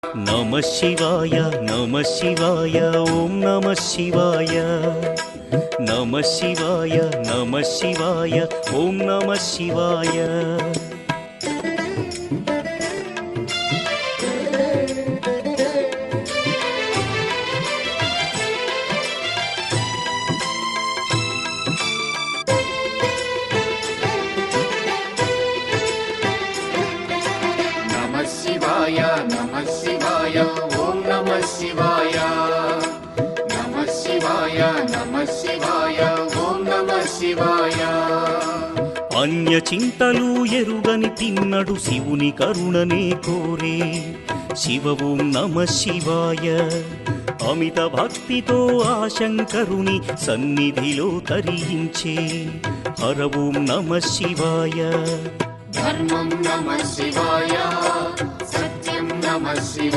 నమః శివాయ నమః శివాయ ఓం నమః శివాయ నమః శివాయ నమః శివాయ ఓం నమః శివాయ नमः शिवाय ओम नमः शिवाय नमः शिवाय नमः शिवाय ओम नमः शिवाय అన్య చింతలు ఎరుగని తిన్నడు శివుని కరుణనే కోరే శివ ఓం నమః శివాయ అమిత భక్తితో ఆ శంకరుని సన్నిధిలో తరించే హర ఓం నమః శివాయ धर्मं नमः शिवाय सत्यं नमः शिवाय।